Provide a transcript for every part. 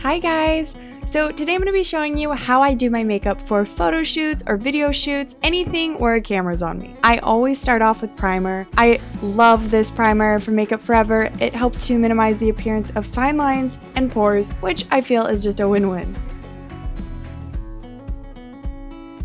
Hi guys! So today I'm going to be showing you how I do my makeup for photo shoots or video shoots, anything where a camera's on me. I always start off with primer. I love this primer from Makeup Forever. It helps to minimize the appearance of fine lines and pores, which I feel is just a win-win.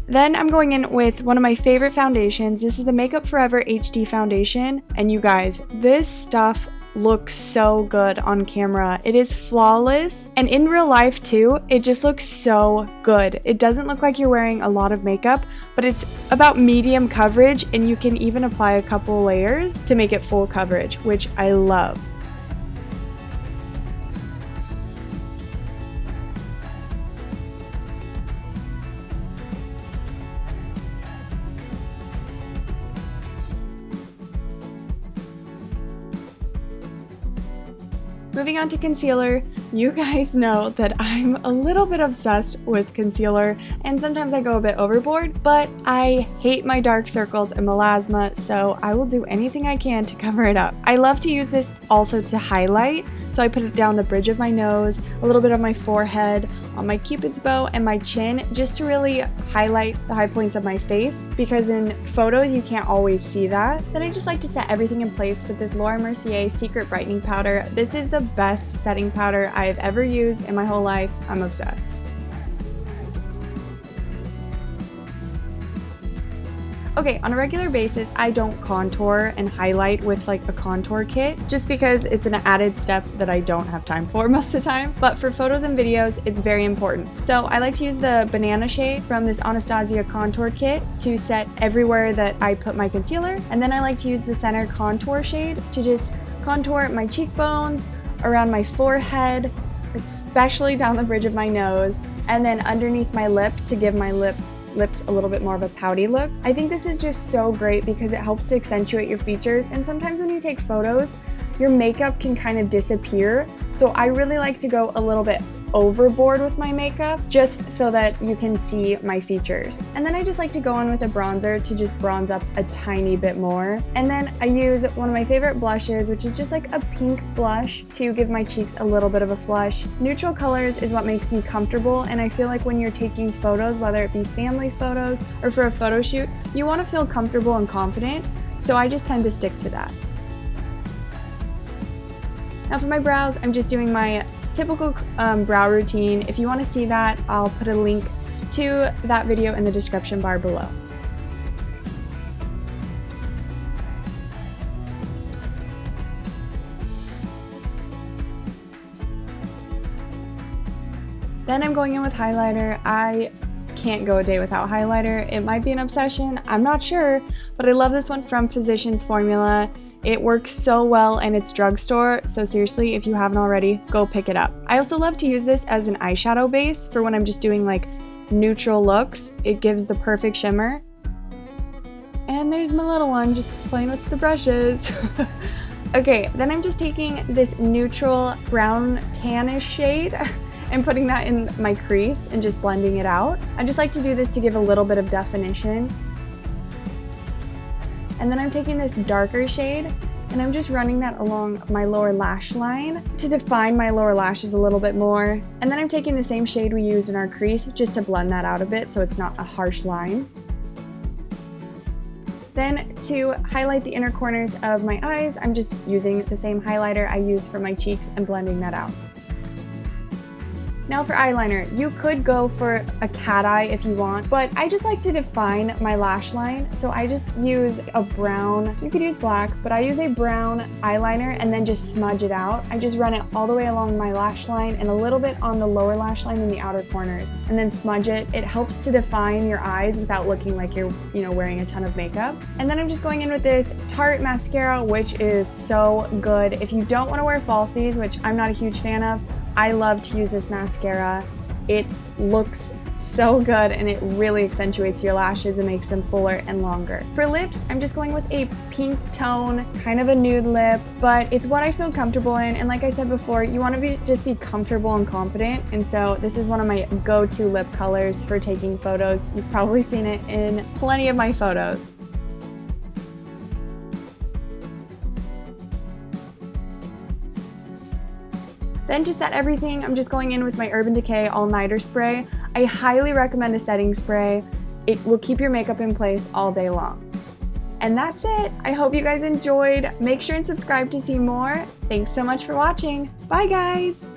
Then I'm going in with one of my favorite foundations. This is the Makeup Forever HD foundation, and you guys, this stuff looks so good on camera. It is flawless, and in real life too, it just looks so good. It doesn't look like you're wearing a lot of makeup, but it's about medium coverage, and you can even apply a couple layers to make it full coverage, which I love. Moving on to concealer, you guys know that I'm a little bit obsessed with concealer and sometimes I go a bit overboard, but I hate my dark circles and melasma, so I will do anything I can to cover it up. I love to use this also to highlight, so I put it down the bridge of my nose, a little bit of my forehead, on my cupid's bow, and my chin, just to really highlight the high points of my face, because in photos you can't always see that. Then I just like to set everything in place with this Laura Mercier Secret Brightening Powder. This is the best setting powder I have ever used in my whole life. I'm obsessed. Okay, on a regular basis, I don't contour and highlight with like a contour kit just because it's an added step that I don't have time for most of the time. But for photos and videos, it's very important. So I like to use the banana shade from this Anastasia contour kit to set everywhere that I put my concealer. And then I like to use the center contour shade to just contour my cheekbones, around my forehead, especially down the bridge of my nose, and then underneath my lip to give my lips a little bit more of a pouty look. I think this is just so great because it helps to accentuate your features, and sometimes when you take photos, your makeup can kind of disappear. So I really like to go a little bit overboard with my makeup just so that you can see my features. And then I just like to go on with a bronzer to just bronze up a tiny bit more. And then I use one of my favorite blushes, which is just like a pink blush, to give my cheeks a little bit of a flush. Neutral colors is what makes me comfortable, and I feel like when you're taking photos, whether it be family photos or for a photo shoot, you want to feel comfortable and confident, so I just tend to stick to that. Now for my brows, I'm just doing my typical brow routine. If you want to see that, I'll put a link to that video in the description bar below. Then I'm going in with highlighter. I can't go a day without highlighter. It might be an obsession, I'm not sure, but I love this one from Physicians Formula. It works so well and it's drugstore, so seriously, if you haven't already, go pick it up. I also love to use this as an eyeshadow base for when I'm just doing like neutral looks. It gives the perfect shimmer. And there's my little one just playing with the brushes. Okay, then I'm just taking this neutral brown tannish shade and putting that in my crease and just blending it out. I just like to do this to give a little bit of definition. And then I'm taking this darker shade and I'm just running that along my lower lash line to define my lower lashes a little bit more. And then I'm taking the same shade we used in our crease just to blend that out a bit so it's not a harsh line. Then to highlight the inner corners of my eyes, I'm just using the same highlighter I used for my cheeks and blending that out. Now for eyeliner, you could go for a cat eye if you want, but I just like to define my lash line, so I just use a brown, you could use black, but I use a brown eyeliner and then just smudge it out. I just run it all the way along my lash line and a little bit on the lower lash line in the outer corners, and then smudge it. It helps to define your eyes without looking like you're, wearing a ton of makeup. And then I'm just going in with this Tarte mascara, which is so good. If you don't want to wear falsies, which I'm not a huge fan of, I love to use this mascara. It looks so good and it really accentuates your lashes and makes them fuller and longer. For lips, I'm just going with a pink tone, kind of a nude lip, but it's what I feel comfortable in. And like I said before, you want to just be comfortable and confident. And so this is one of my go-to lip colors for taking photos. You've probably seen it in plenty of my photos. Then to set everything, I'm just going in with my Urban Decay All Nighter Spray. I highly recommend a setting spray. It will keep your makeup in place all day long. And that's it. I hope you guys enjoyed. Make sure and subscribe to see more. Thanks so much for watching. Bye guys!